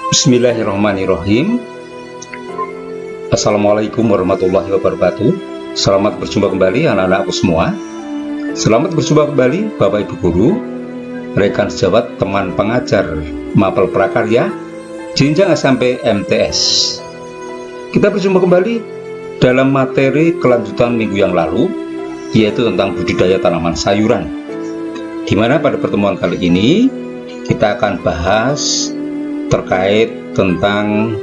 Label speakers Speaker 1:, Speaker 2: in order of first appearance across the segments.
Speaker 1: Bismillahirrahmanirrahim. Assalamualaikum warahmatullahi wabarakatuh. Selamat berjumpa kembali anak-anakku semua. Selamat berjumpa kembali Bapak Ibu Guru, rekan sejawat, teman pengajar Mapel Prakarya jenjang SMP MTS. Kita berjumpa kembali dalam materi kelanjutan minggu yang lalu, yaitu tentang budidaya tanaman sayuran, di mana pada pertemuan kali ini kita akan bahas terkait tentang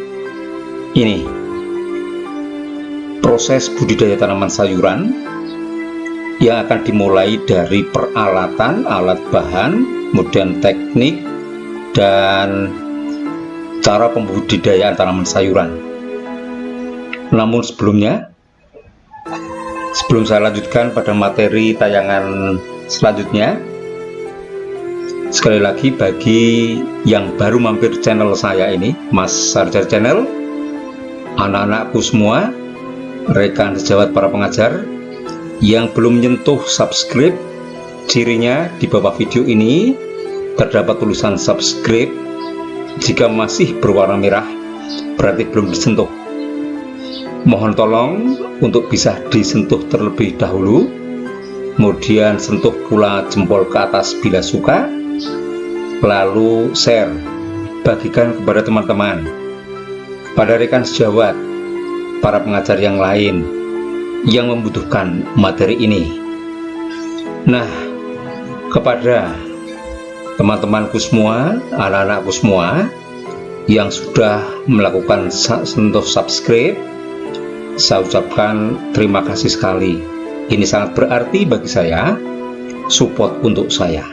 Speaker 1: ini, proses budidaya tanaman sayuran yang akan dimulai dari peralatan, alat bahan, kemudian teknik dan cara pembudidayaan tanaman sayuran. Namun sebelumnya, sebelum saya lanjutkan pada materi tayangan selanjutnya, sekali lagi bagi yang baru mampir channel saya ini, Mas Sarjar Channel, anak-anakku semua, rekan sejawat para pengajar yang belum menyentuh subscribe, cirinya di bawah video ini terdapat tulisan subscribe. Jika masih berwarna merah, berarti belum disentuh. Mohon tolong untuk bisa disentuh terlebih dahulu, kemudian sentuh pula jempol ke atas bila suka, lalu share, bagikan kepada teman-teman, pada rekan sejawat, para pengajar yang lain yang membutuhkan materi ini. Nah, kepada teman-temanku semua, anak-anakku semua yang sudah melakukan sentuh subscribe, saya ucapkan terima kasih sekali. Ini sangat berarti bagi saya, support untuk saya.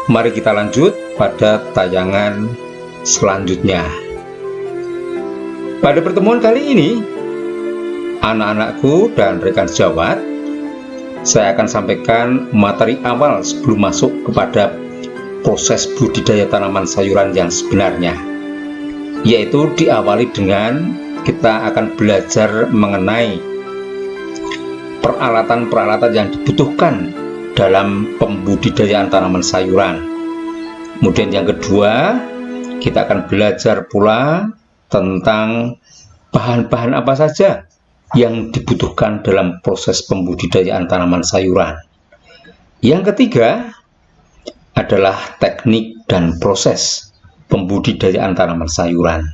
Speaker 1: Mari kita lanjut pada tayangan selanjutnya. Pada pertemuan kali ini, anak-anakku dan rekan sejawat, saya akan sampaikan materi awal sebelum masuk kepada proses budidaya tanaman sayuran yang sebenarnya, yaitu diawali dengan kita akan belajar mengenai peralatan-peralatan yang dibutuhkan dalam pembudidayaan tanaman sayuran. Kemudian yang kedua, kita akan belajar pula tentang bahan-bahan apa saja yang dibutuhkan dalam proses pembudidayaan tanaman sayuran. Yang ketiga adalah teknik dan proses pembudidayaan tanaman sayuran.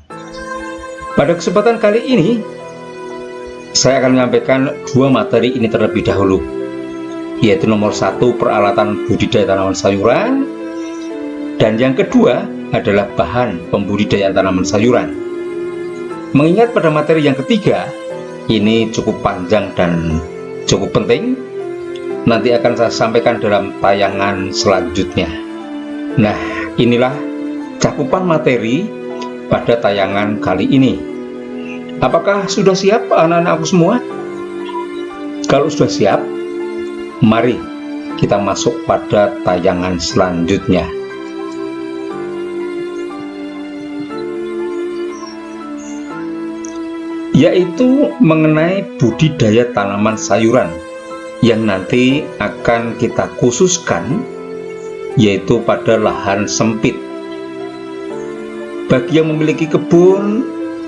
Speaker 1: Pada kesempatan kali ini, saya akan menyampaikan dua materi ini terlebih dahulu, yaitu nomor 1 peralatan budidaya tanaman sayuran, dan yang kedua adalah bahan pembudidayaan tanaman sayuran. Mengingat pada materi yang ketiga ini cukup panjang dan cukup penting, nanti akan saya sampaikan dalam tayangan selanjutnya. Nah, inilah cakupan materi pada tayangan kali ini. Apakah sudah siap anak-anakku semua? Kalau sudah siap, mari kita masuk pada tayangan selanjutnya. Yaitu mengenai budidaya tanaman sayuran yang nanti akan kita khususkan, yaitu pada lahan sempit. Bagi yang memiliki kebun,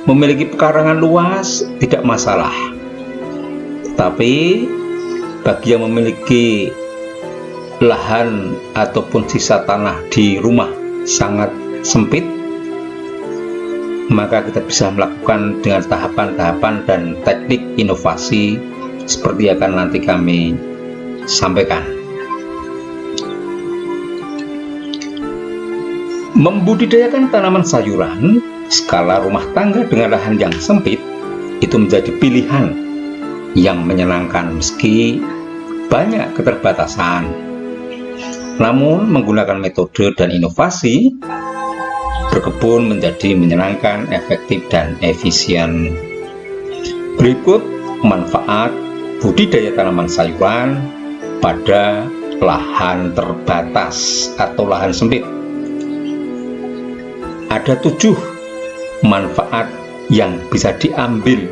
Speaker 1: memiliki pekarangan luas, tidak masalah. Tapi bagi yang memiliki lahan ataupun sisa tanah di rumah sangat sempit, maka kita bisa melakukan dengan tahapan-tahapan dan teknik inovasi seperti akan nanti kami sampaikan. Membudidayakan tanaman sayuran skala rumah tangga dengan lahan yang sempit itu menjadi pilihan yang menyenangkan meski banyak keterbatasan. Namun menggunakan metode dan inovasi, berkebun menjadi menyenangkan, efektif, dan efisien. Berikut manfaat budidaya tanaman sayuran pada lahan terbatas atau lahan sempit. Ada 7 manfaat yang bisa diambil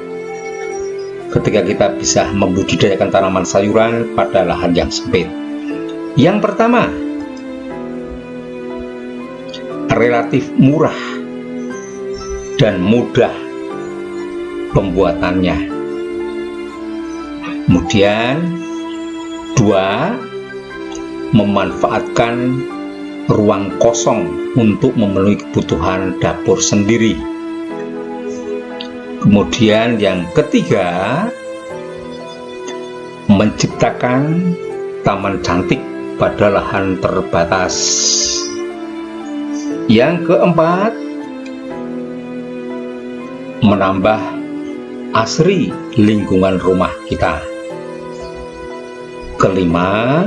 Speaker 1: ketika kita bisa membudidayakan tanaman sayuran pada lahan yang sempit. Yang pertama, relatif murah dan mudah pembuatannya. Kemudian, dua, memanfaatkan ruang kosong untuk memenuhi kebutuhan dapur sendiri. Kemudian yang ketiga, menciptakan taman cantik pada lahan terbatas. Yang keempat, menambah asri lingkungan rumah kita. Kelima,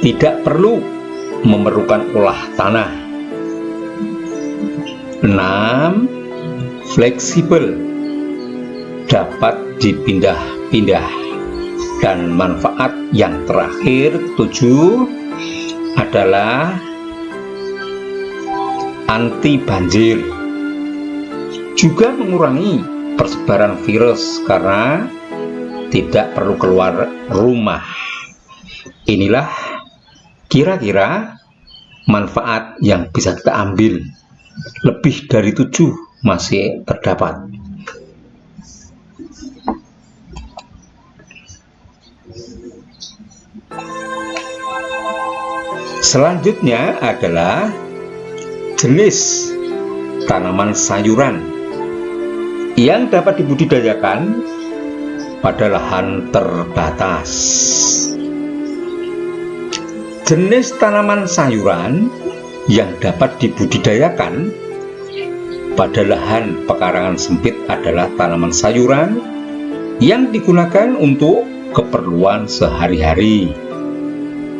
Speaker 1: tidak perlu memerlukan olah tanah. 6, fleksibel, dapat dipindah-pindah. Dan manfaat yang terakhir, 7, adalah anti banjir, juga mengurangi persebaran virus karena tidak perlu keluar rumah. Inilah kira-kira manfaat yang bisa kita ambil. Lebih dari 7 masih terdapat. Selanjutnya adalah jenis tanaman sayuran yang dapat dibudidayakan pada lahan terbatas. Jenis tanaman sayuran yang dapat dibudidayakan pada lahan pekarangan sempit adalah tanaman sayuran yang digunakan untuk keperluan sehari-hari.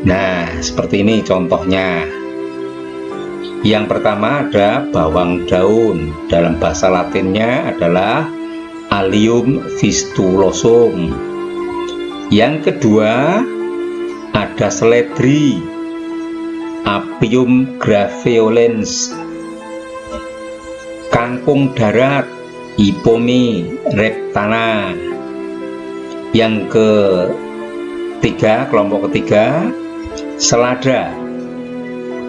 Speaker 1: Nah, seperti ini contohnya. Yang pertama ada bawang daun, dalam bahasa Latinnya adalah Allium fistulosum. Yang kedua ada seledri, Apium graveolens. Kangkung darat, Ipomi reptana. Yang ketiga, kelompok ketiga, selada,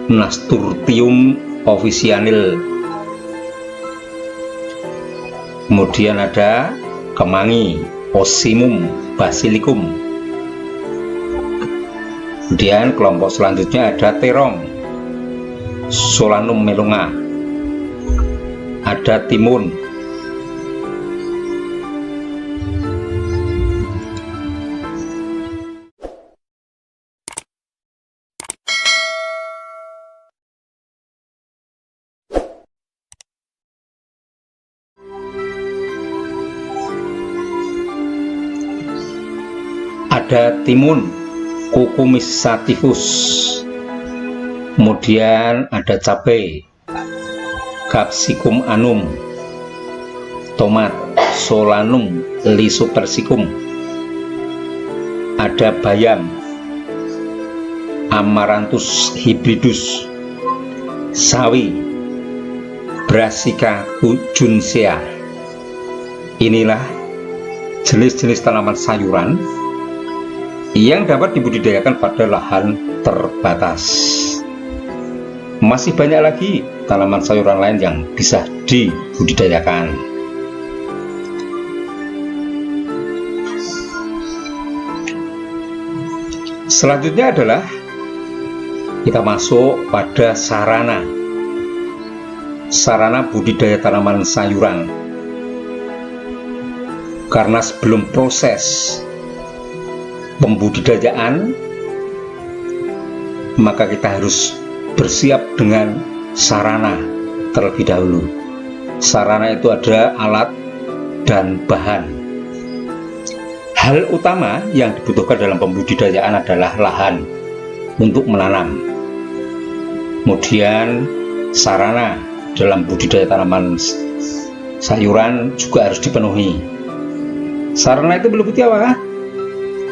Speaker 1: Nasturtium officinale. Kemudian ada kemangi, Ocimum basilicum. Kemudian kelompok selanjutnya ada terong, Solanum melonga. Ada timun, Cucumis sativus. Kemudian ada cabai, Capsicum annuum. Tomat, Solanum lysopersicum. Ada bayam, Amaranthus hybridus. Sawi, Brassica juncea. Inilah jenis-jenis tanaman sayuran yang dapat dibudidayakan pada lahan terbatas. Masih banyak lagi tanaman sayuran lain yang bisa dibudidayakan. Selanjutnya adalah kita masuk pada sarana budidaya tanaman sayuran. Karena sebelum proses pembudidayaan, maka kita harus bersiap dengan sarana terlebih dahulu. Sarana itu ada alat dan bahan. Hal utama yang dibutuhkan dalam pembudidayaan adalah lahan untuk menanam. Kemudian sarana dalam budidaya tanaman sayuran juga harus dipenuhi. Sarana itu meliputi apa?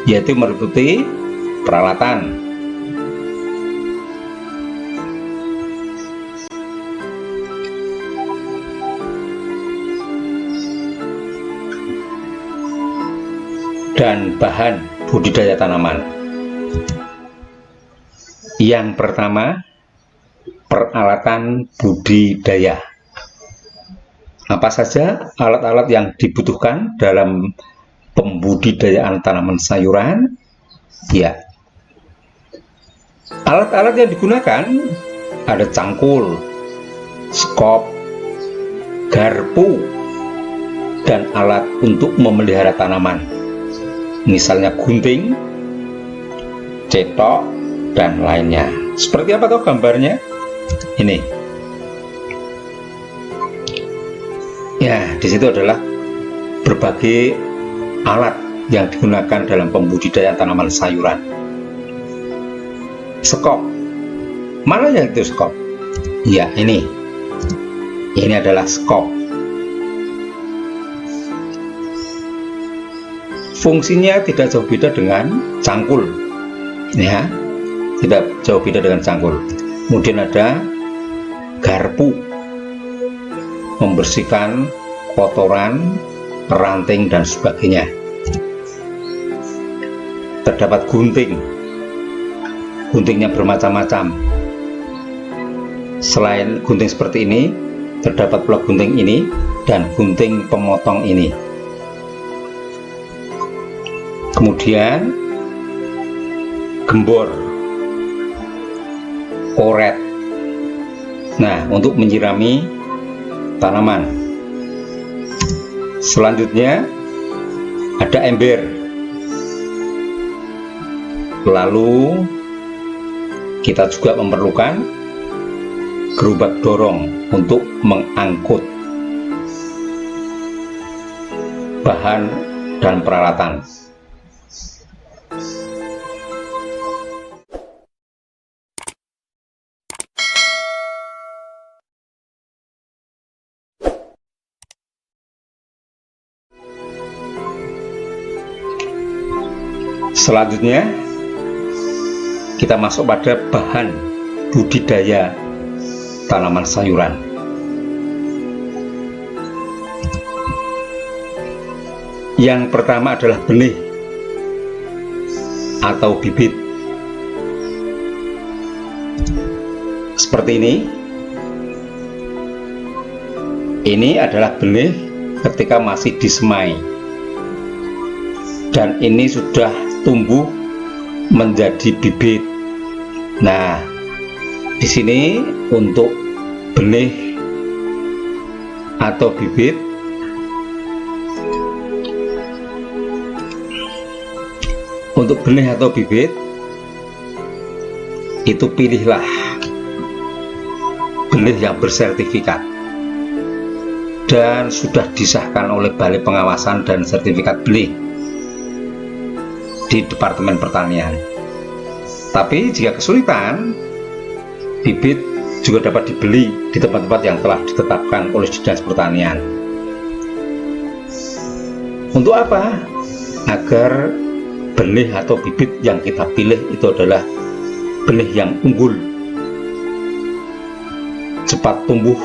Speaker 1: Yaitu meliputi peralatan, dan bahan budidaya tanaman. Yang pertama, peralatan budidaya. Apa saja alat-alat yang dibutuhkan dalam pembudidayaan tanaman sayuran? Ya, alat-alat yang digunakan ada cangkul, skop, garpu, dan alat untuk memelihara tanaman, misalnya gunting, cetok, dan lainnya. Seperti apa tuh gambarnya? Ini. Ya, di situ adalah berbagai alat yang digunakan dalam pembudidayaan tanaman sayuran. Skop. Mana yang itu skop? Ya, ini. Ini adalah skop. Fungsinya tidak jauh beda dengan cangkul, ya, tidak jauh beda dengan cangkul. Kemudian ada garpu, membersihkan kotoran, ranting, dan sebagainya. Terdapat gunting, guntingnya bermacam-macam. Selain gunting seperti ini, terdapat pula gunting ini dan gunting pemotong ini. Kemudian gembor, oret, nah, untuk menyirami tanaman. Selanjutnya ada ember, lalu kita juga memerlukan gerobak dorong untuk mengangkut bahan dan peralatan. Selanjutnya kita masuk pada bahan budidaya tanaman sayuran. Yang pertama adalah benih atau bibit. Seperti ini. Ini adalah benih ketika masih disemai, dan ini sudah tumbuh menjadi bibit. Nah, di sini untuk benih atau bibit, untuk benih atau bibit itu pilihlah benih yang bersertifikat dan sudah disahkan oleh Balai Pengawasan dan Sertifikat Benih di Departemen Pertanian. Tapi jika kesulitan, bibit juga dapat dibeli di tempat-tempat yang telah ditetapkan oleh Dinas Pertanian. Untuk apa? Agar benih atau bibit yang kita pilih itu adalah benih yang unggul, cepat tumbuh,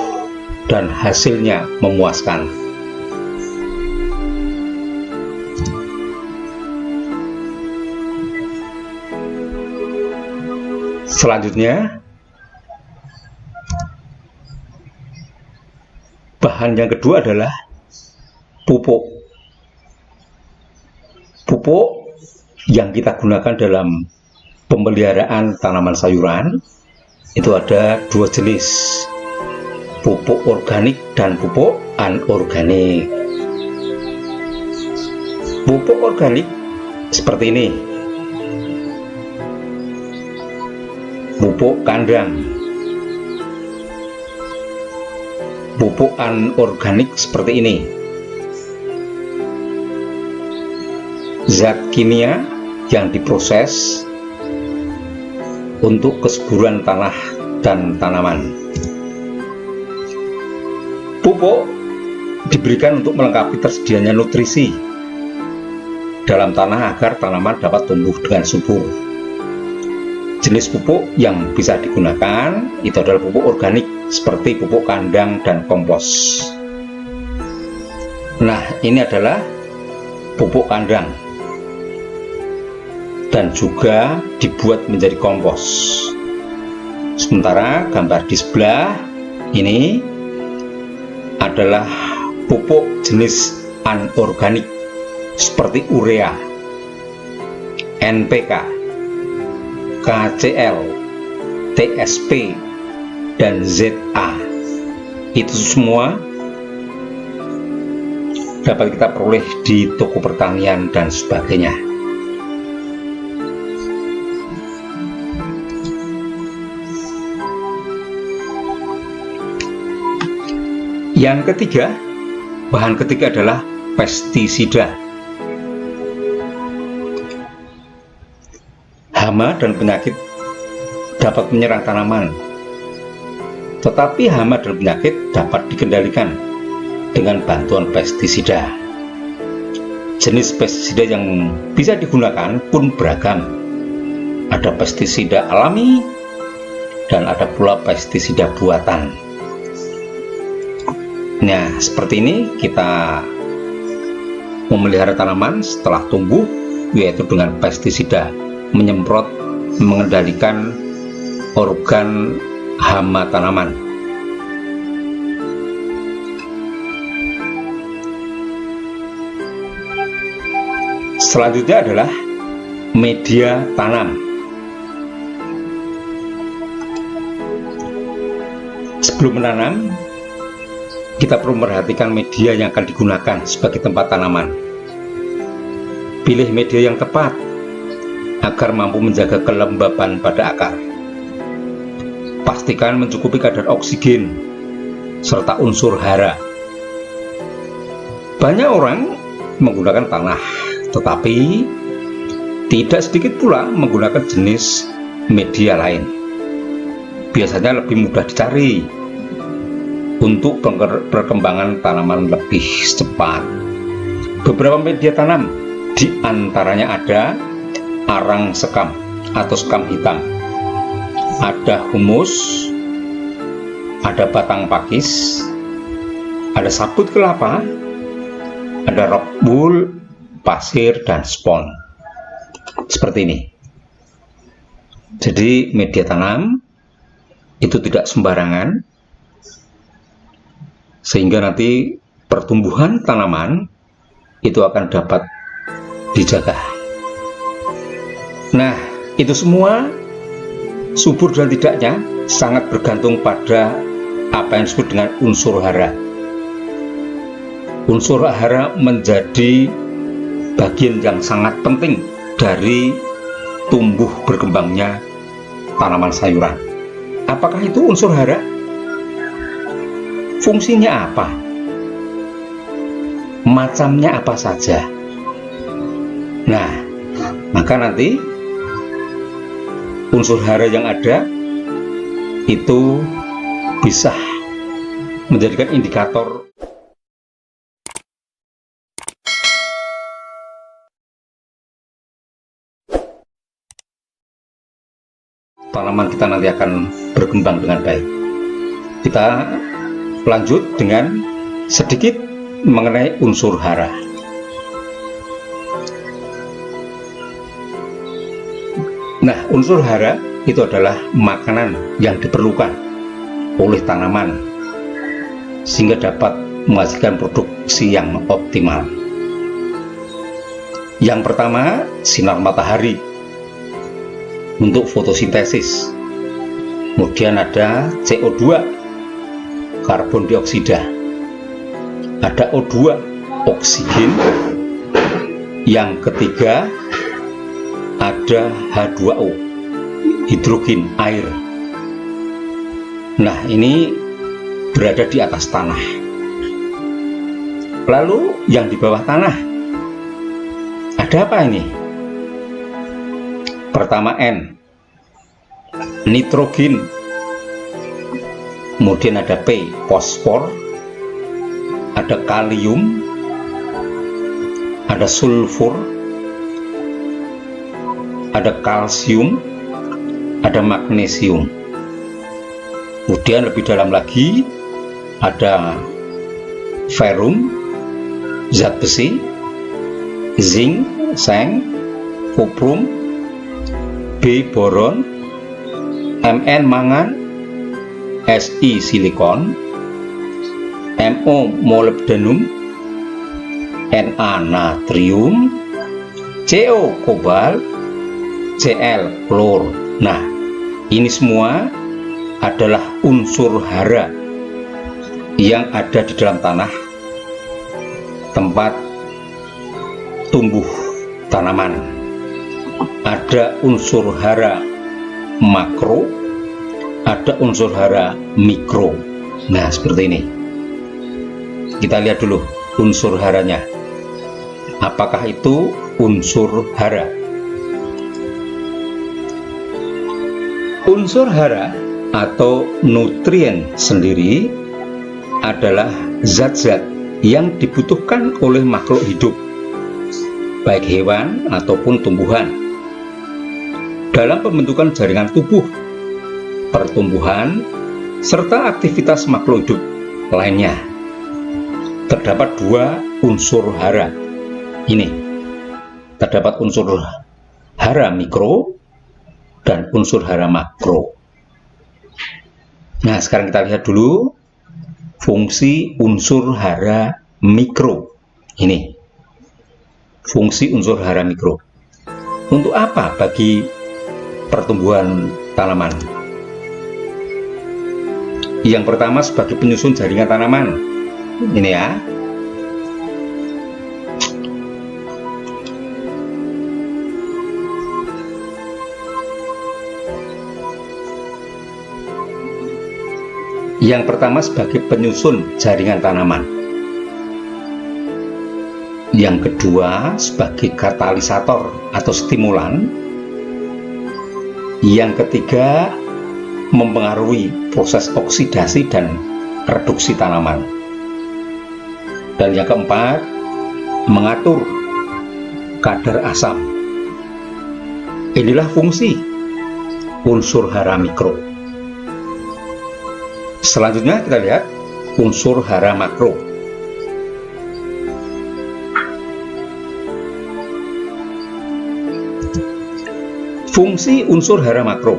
Speaker 1: dan hasilnya memuaskan. Selanjutnya, bahan yang kedua adalah pupuk. Pupuk yang kita gunakan dalam pemeliharaan tanaman sayuran itu ada dua jenis, pupuk organik dan pupuk anorganik. Pupuk organik seperti ini, pupuk kandang. Pupuk anorganik seperti ini, zat kimia yang diproses untuk kesuburan tanah dan tanaman. Pupuk diberikan untuk melengkapi tersedianya nutrisi dalam tanah agar tanaman dapat tumbuh dengan subur. Jenis pupuk yang bisa digunakan itu adalah pupuk organik seperti pupuk kandang dan kompos. Nah, ini adalah pupuk kandang. dan juga dibuat menjadi kompos. Sementara gambar di sebelah ini adalah pupuk jenis anorganik seperti urea, NPK, KCl, TSP, dan ZA. Itu semua dapat kita peroleh di toko pertanian dan sebagainya. Yang ketiga, bahan ketiga adalah pestisida. Hama dan penyakit dapat menyerang tanaman, tetapi hama dan penyakit dapat dikendalikan dengan bantuan pestisida. Jenis pestisida yang bisa digunakan pun beragam. Ada pestisida alami dan ada pula pestisida buatan. Nah, seperti ini kita memelihara tanaman setelah tumbuh, yaitu dengan pestisida, menyemprot, mengendalikan organ hama tanaman. Selanjutnya adalah media tanam. Sebelum menanam, kita perlu memperhatikan media yang akan digunakan sebagai tempat tanaman. Pilih media yang tepat agar mampu menjaga kelembaban pada akar. Pastikan mencukupi kadar oksigen serta unsur hara. Banyak orang menggunakan tanah, tetapi tidak sedikit pula menggunakan jenis media lain. Biasanya lebih mudah dicari untuk perkembangan tanaman lebih cepat. Beberapa media tanam, di antaranya ada arang sekam atau sekam hitam, ada humus, ada batang pakis, ada sabut kelapa, ada rock wool, pasir, dan spon. Seperti ini. Jadi media tanam itu tidak sembarangan, sehingga nanti pertumbuhan tanaman itu akan dapat dijaga. Nah, itu semua subur dan tidaknya sangat bergantung pada apa yang disebut dengan unsur hara. Unsur hara menjadi bagian yang sangat penting dari tumbuh berkembangnya tanaman sayuran. Apakah itu unsur hara? Fungsinya apa? Macamnya apa saja? Nah, maka nanti unsur hara yang ada itu bisa menjadikan indikator tanaman kita nanti akan berkembang dengan baik. Kita lanjut dengan sedikit mengenai unsur hara. Nah, unsur hara itu adalah makanan yang diperlukan oleh tanaman sehingga dapat menghasilkan produksi yang optimal. Yang pertama, sinar matahari untuk fotosintesis. Kemudian ada CO2, karbon dioksida. Ada O2, oksigen. Yang ketiga ada H2O, hidrogen, air. Nah, ini berada di atas tanah. Lalu yang di bawah tanah ada apa ini? Pertama N, nitrogen. Kemudian ada P, fosfor. Ada kalium, ada sulfur, ada kalsium, ada magnesium. Kemudian lebih dalam lagi ada ferrum, zat besi, zinc, seng, kuprum, B boron, Mn mangan, Si silikon, Mo molybdenum, Na natrium, Co kobalt, Cl klor. Nah, ini semua adalah unsur hara yang ada di dalam tanah tempat tumbuh tanaman. Ada unsur hara makro, ada unsur hara mikro. Nah, seperti ini. Kita lihat dulu unsur haranya. Apakah itu unsur hara? Unsur hara atau nutrien sendiri adalah zat-zat yang dibutuhkan oleh makhluk hidup, baik hewan ataupun tumbuhan, dalam pembentukan jaringan tubuh, pertumbuhan, serta aktivitas makhluk hidup lainnya. Terdapat dua unsur hara. Ini terdapat unsur hara mikro dan unsur hara makro. Nah, sekarang kita lihat dulu fungsi unsur hara mikro. Ini fungsi unsur hara mikro. Untuk apa bagi pertumbuhan tanaman? Yang pertama, sebagai penyusun jaringan tanaman. Ini ya. Yang pertama, sebagai penyusun jaringan tanaman. Yang kedua, sebagai katalisator atau stimulan. Yang ketiga, mempengaruhi proses oksidasi dan reduksi tanaman. Dan yang keempat, mengatur kadar asam. Inilah fungsi unsur hara mikro. Selanjutnya kita lihat unsur hara makro. Fungsi unsur hara makro.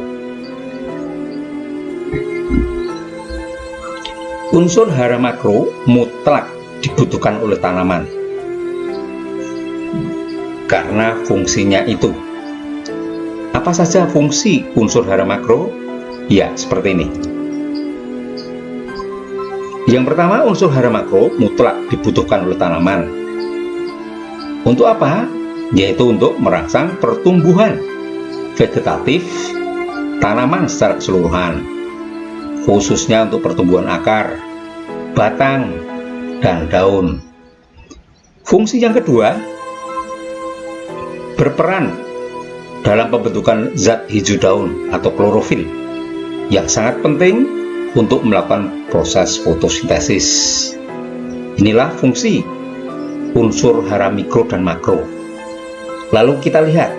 Speaker 1: Unsur hara makro mutlak dibutuhkan oleh tanaman karena fungsinya itu. Apa saja fungsi unsur hara makro? Ya, seperti ini. Yang pertama, unsur hara makro mutlak dibutuhkan oleh tanaman. Untuk apa? Yaitu untuk merangsang pertumbuhan vegetatif tanaman secara keseluruhan, khususnya untuk pertumbuhan akar, batang, dan daun. Fungsi yang kedua, berperan dalam pembentukan zat hijau daun atau klorofil yang sangat penting untuk melakukan proses fotosintesis. Inilah fungsi unsur hara mikro dan makro. Lalu kita lihat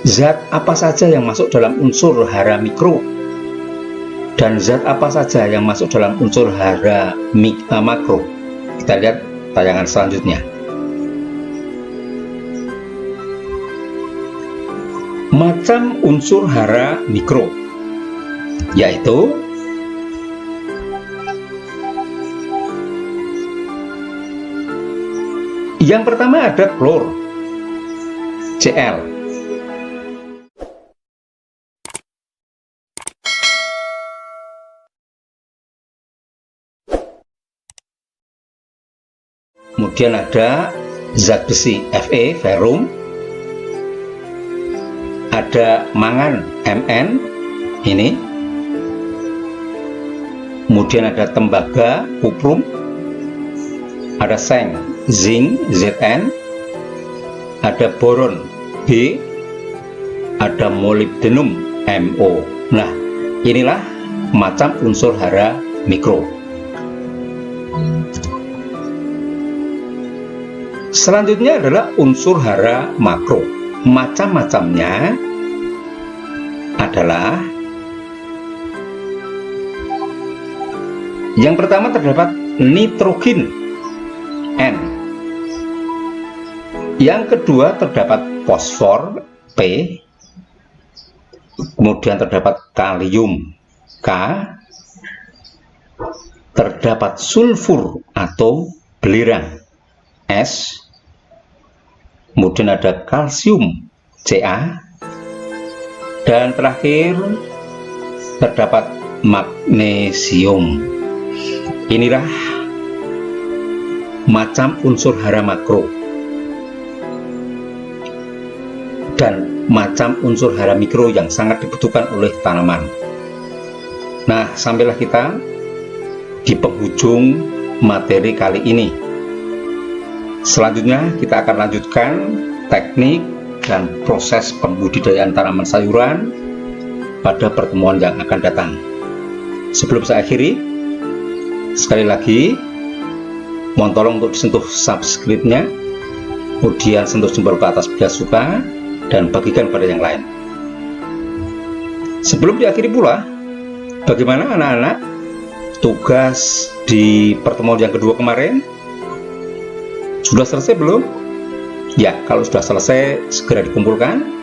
Speaker 1: zat apa saja yang masuk dalam unsur hara mikro dan zat apa saja yang masuk dalam unsur hara makro. Kita lihat tayangan selanjutnya. Macam unsur hara mikro, yaitu yang pertama ada klor, Cl. Kemudian ada zat besi Fe, ferrum. Ada mangan, Mn, ini. Kemudian ada tembaga, kuprum. Ada seng, zinc, Zn. Ada boron, B. Ada molybdenum, Mo. Nah, inilah macam unsur hara mikro. Selanjutnya adalah unsur hara makro. Macam-macamnya adalah yang pertama terdapat nitrogen, N. Yang kedua terdapat fosfor, P. kemudian terdapat kalium K, terdapat sulfur atau belerang S, kemudian ada kalsium Ca, dan terakhir terdapat magnesium. Inilah macam unsur hara makro dan macam unsur hara mikro yang sangat dibutuhkan oleh tanaman. Nah, sampailah kita di penghujung materi kali ini. Selanjutnya kita akan lanjutkan teknik dan proses pembudidayaan tanaman sayuran pada pertemuan yang akan datang. Sebelum saya akhiri, sekali lagi mohon tolong untuk disentuh subscribe-nya, kemudian sentuh jempol ke atas bila suka, dan bagikan pada yang lain. Sebelum diakhiri pula, bagaimana anak-anak tugas di pertemuan yang kedua kemarin? Sudah selesai belum? Ya, kalau sudah selesai segera dikumpulkan.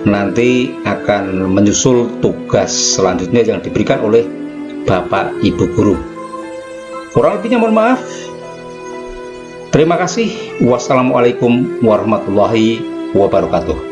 Speaker 1: Nanti akan menyusul tugas selanjutnya yang diberikan oleh Bapak Ibu Guru. Kurang lebihnya mohon maaf. Terima kasih. Wassalamualaikum warahmatullahi wabarakatuh.